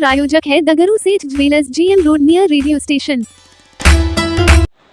प्रायोजक है दगरू सेठ jewellers, GM road, near radio station.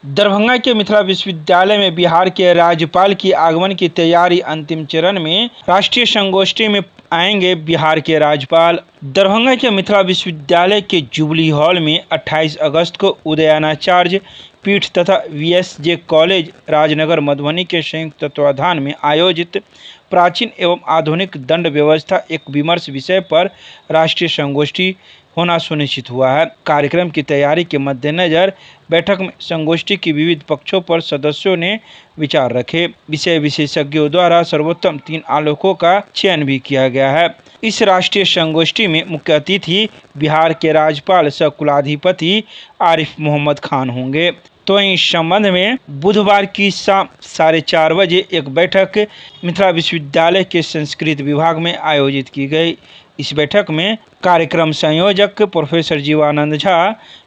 Darbhanga के मिथिला विश्वविद्यालय में बिहार के राज्यपाल की आगमन की तैयारी अंतिम चरण में। राष्ट्रीय संगोष्ठी में आएंगे बिहार के राज्यपाल। दरभंगा के मिथिला विश्वविद्यालय के जुबली हॉल में 28 अगस्त को उदयनाचार्य पीठ तथा VSJ कॉलेज राजनगर मधुबनी के संयुक्त तत्वाधान में आयोजित प्राचीन एवं आधुनिक दंड व्यवस्था एक विमर्श विषय पर राष्ट्रीय संगोष्ठी होना सुनिश्चित हुआ है। कार्यक्रम की तैयारी के मद्देनजर बैठक में संगोष्ठी के विविध पक्षों पर सदस्यों ने विचार रखे। विषय विशेषज्ञों द्वारा सर्वोत्तम 3 आलोकों का चयन भी किया गया है। इस राष्ट्रीय संगोष्ठी में मुख्य अतिथि बिहार के राज्यपाल सह कुलाधिपति आरिफ मोहम्मद खान होंगे। तो इस संबंध में बुधवार की शाम 4:30 बजे एक बैठक मिथिला विश्वविद्यालय के संस्कृत विभाग में आयोजित की गई। इस बैठक में कार्यक्रम संयोजक प्रोफेसर जीवानंद झा,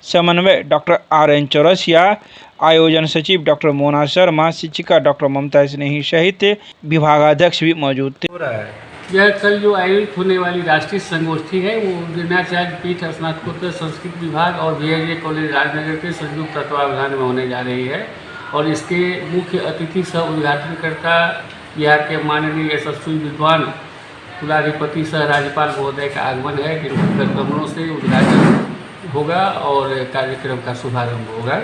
समन्वय डॉक्टर RN चौरसिया, आयोजन सचिव डॉक्टर मोना शर्मा, शिक्षिका डॉक्टर ममता स्नेही सहित विभागाध्यक्ष भी मौजूद थे। यह कल जो आयोजित होने वाली राष्ट्रीय संगोष्ठी है वो उदयनाचार्य पीठ स्नातकोत्तर संस्कृत विभाग और VSJ कॉलेज राजनगर के संयुक्त तत्वावधान में होने जा रही है और इसके मुख्य अतिथि सह उद्घाटनकर्ता बिहार के माननीय यशस्वी विद्वान कुलाधिपति सह राज्यपाल महोदय का आगमन है, जिनके करकमलों से उद्घाटन होगा और कार्यक्रम का शुभारंभ होगा।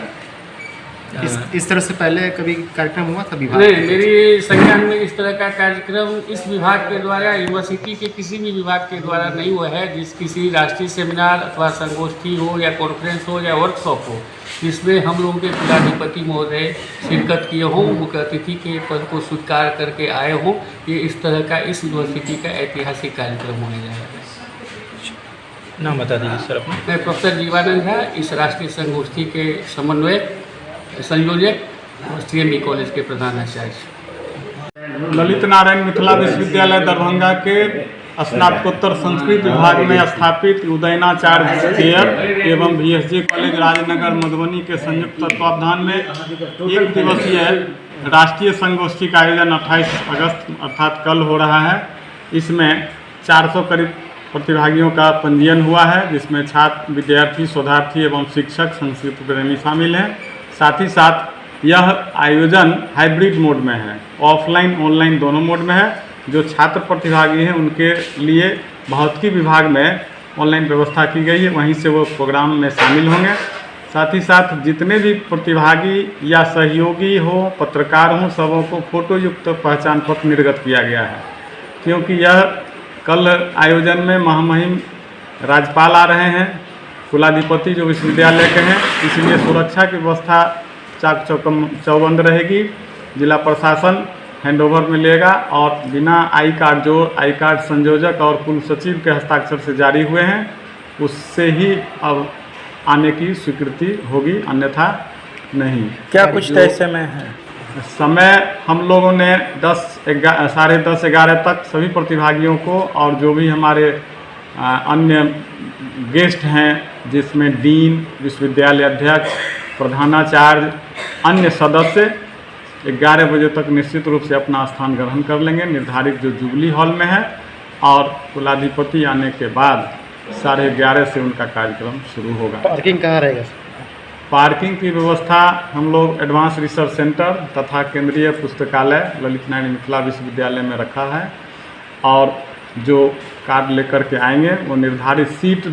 इस तरह से पहले कभी कार्यक्रम हुआ था विभाग? नहीं, मेरी संज्ञान में इस तरह का कार्यक्रम इस विभाग के द्वारा, यूनिवर्सिटी के किसी भी विभाग के द्वारा नहीं हुआ है। किसी राष्ट्रीय सेमिनार अथवा संगोष्ठी हो या कॉन्फ्रेंस हो या वर्कशॉप हो, जिसमें हम लोगों के कुलाधिपति महोदय शिरकत किए हों, मुख्य अतिथि के पद को स्वीकार करके आए हों, ये इस तरह का इस यूनिवर्सिटी का ऐतिहासिक कार्यक्रम होने जा रहा है। नाम बता दीजिए सर अपना। मैं प्रोफेसर जीवानंद झा, इस राष्ट्रीय संगोष्ठी के समन्वय संयोजक और CME कॉलेज के प्रधानाचार्य। ललित नारायण मिथिला विश्वविद्यालय दरभंगा के स्नातकोत्तर संस्कृत विभाग में स्थापित उदयनाचार्य चेयर एवं VSJ कॉलेज राजनगर मधुबनी के संयुक्त तत्वावधान में एक दिवसीय राष्ट्रीय संगोष्ठी का आयोजन 28 अगस्त अर्थात कल हो रहा है। इसमें 400 करीब प्रतिभागियों का पंजीयन हुआ है, जिसमें छात्र, विद्यार्थी, शोधार्थी एवं शिक्षक, संस्कृत प्रेमी शामिल हैं। साथ ही साथ यह आयोजन हाइब्रिड मोड में है, ऑफलाइन ऑनलाइन दोनों मोड में है। जो छात्र प्रतिभागी हैं उनके लिए भौतिकी विभाग में ऑनलाइन व्यवस्था की गई है, वहीं से वो प्रोग्राम में शामिल होंगे। साथ ही साथ जितने भी प्रतिभागी या सहयोगी हो, पत्रकार हों, सबों को फोटो युक्त पहचान पत्र निर्गत किया गया है, क्योंकि यह कल आयोजन में महामहिम राज्यपाल आ रहे हैं, कुलाधिपति जो विश्वविद्यालय के हैं, इसलिए सुरक्षा की व्यवस्था चाक चौबंद रहेगी। जिला प्रशासन हैंडओवर में लेगा और बिना आई कार्ड संयोजक और कुल सचिव के हस्ताक्षर से जारी हुए हैं, उससे ही अब आने की स्वीकृति होगी, अन्यथा नहीं। क्या कुछ तय समय है? समय हम लोगों ने 10, 11:30 तक सभी प्रतिभागियों को और जो भी हमारे अन्य गेस्ट हैं, जिसमें डीन, विश्वविद्यालय अध्यक्ष, प्रधानाचार्य, अन्य सदस्य 11 बजे तक निश्चित रूप से अपना स्थान ग्रहण कर लेंगे, निर्धारित जो जुबली हॉल में है। और कुलाधिपति आने के बाद 11:30 से उनका कार्यक्रम शुरू होगा। पार्किंग कहाँ रहेगा? पार्किंग की व्यवस्था हम लोग एडवांस रिसर्च सेंटर तथा केंद्रीय पुस्तकालय ललित नारायण मिथिला विश्वविद्यालय में रखा है, और जो कार्ड लेकर के आएंगे वो निर्धारित सीट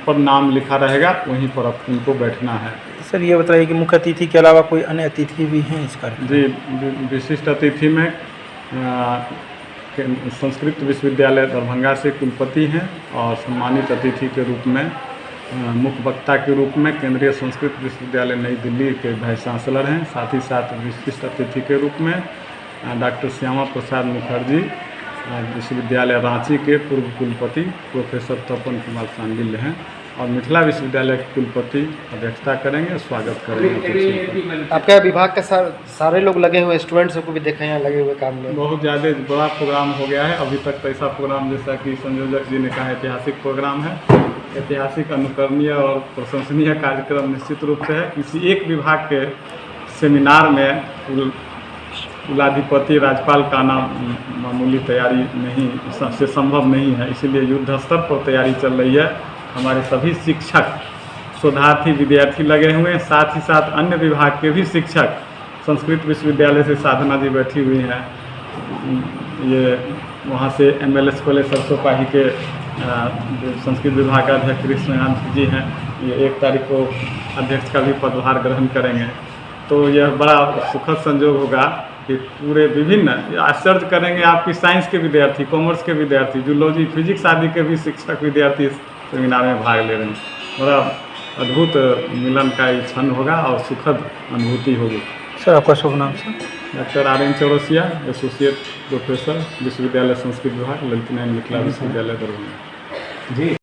पर नाम लिखा रहेगा, वहीं पर अब उनको बैठना है। सर ये बताइए कि मुख्य अतिथि के अलावा कोई अन्य अतिथि भी हैं इस कार्यक्रम? जी, विशिष्ट अतिथि में संस्कृत विश्वविद्यालय दरभंगा से कुलपति हैं, और सम्मानित अतिथि के रूप में मुख्य वक्ता के रूप में केंद्रीय संस्कृत विश्वविद्यालय नई दिल्ली के वाइस चांसलर हैं। साथ ही साथ विशिष्ट अतिथि के रूप में डॉक्टर श्यामा प्रसाद मुखर्जी, विश्वविद्यालय रांची के पूर्व कुलपति प्रोफेसर तपन कुमार शांडिल हैं, और मिथिला विश्वविद्यालय के कुलपति अध्यक्षता करेंगे, स्वागत करेंगे। आपके विभाग का सारे लोग लगे हुए, स्टूडेंट्स को भी देखे हैं लगे हुए काम में? बहुत ज़्यादा बड़ा प्रोग्राम हो गया है। अभी तक तो ऐसा प्रोग्राम, जैसा कि संयोजक जी ने कहा, ऐतिहासिक प्रोग्राम है। ऐतिहासिक, अनुकरणीय और प्रशंसनीय कार्यक्रम निश्चित रूप से है। किसी एक विभाग के सेमिनार में कुलाधिपति राज्यपाल का नाम मामूली तैयारी नहीं से संभव नहीं है, इसीलिए युद्ध स्तर पर तैयारी चल रही है। हमारे सभी शिक्षक, शोधार्थी, विद्यार्थी लगे हुए हैं। साथ ही साथ अन्य विभाग के भी शिक्षक, संस्कृत विश्वविद्यालय से साधना जी बैठी हुई हैं, ये वहाँ से MLS कॉलेज सरसोपाही के जो संस्कृत विभाग के अध्यक्ष कृष्णकांत जी हैं, ये 1 तारीख को अध्यक्ष का भी पदभार ग्रहण करेंगे। तो यह बड़ा सुखद संयोग होगा कि पूरे विभिन्न, आश्चर्य करेंगे आपकी साइंस के विद्यार्थी, कॉमर्स के विद्यार्थी, जूलॉजी, फिजिक्स आदि के भी शिक्षक विद्यार्थी इस सेमिनार में भाग ले रहे हैं। बड़ा अद्भुत मिलन का ये क्षण होगा और सुखद अनुभूति होगी। सर आपका शुभ नाम sir? Doctor RN Chaurasia, associate professor, विश्वविद्यालय संस्कृत विभाग, ललित नारायण मिथिला विश्वविद्यालय दरभंगा। जी,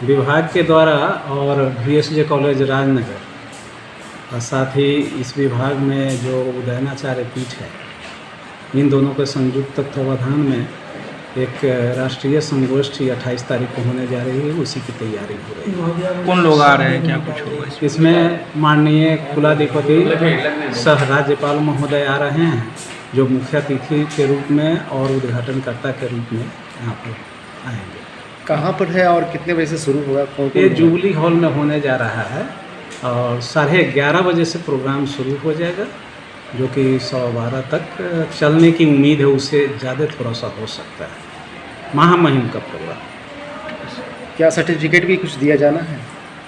विभाग के द्वारा और VSJ कॉलेज राजनगर और साथ ही इस विभाग में जो उदयनाचार्य पीठ है, इन दोनों के संयुक्त तत्वावधान में एक राष्ट्रीय संगोष्ठी 28 तारीख को होने जा रही है, उसी की तैयारी हो रही है। कौन लोग आ रहे हैं, क्या कुछ होगा इसमें माननीय कुलाधिपति सह राज्यपाल महोदय आ रहे हैं, जो मुख्य अतिथि के रूप में और उद्घाटनकर्ता के रूप में यहाँ पर आएंगे। कहाँ पर है और कितने बजे से शुरू होगा? ये जुबली हॉल में होने जा रहा है और 11:30 बजे से प्रोग्राम शुरू हो जाएगा, जो कि 12:15 तक चलने की उम्मीद है। उससे ज़्यादा थोड़ा सा हो सकता है। महामहिम का प्रोग्राम। क्या सर्टिफिकेट भी कुछ दिया जाना है?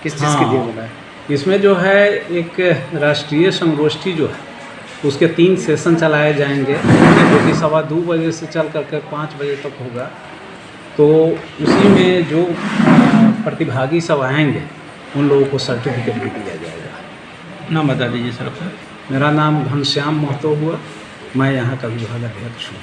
किस चीज़ की दिया जाना है? इसमें जो है एक राष्ट्रीय संगोष्ठी जो है उसके 3 सेशन चलाए जाएंगे, जो कि 2:15 बजे से चल करके 5 बजे तक होगा। तो उसी में जो प्रतिभागी सब आएंगे उन लोगों को सर्टिफिकेट भी दिया जाएगा। नाम बता दीजिए सर अपना। मेरा नाम घनश्याम महतो हुआ, मैं यहाँ का विभाग अध्यक्ष हूँ।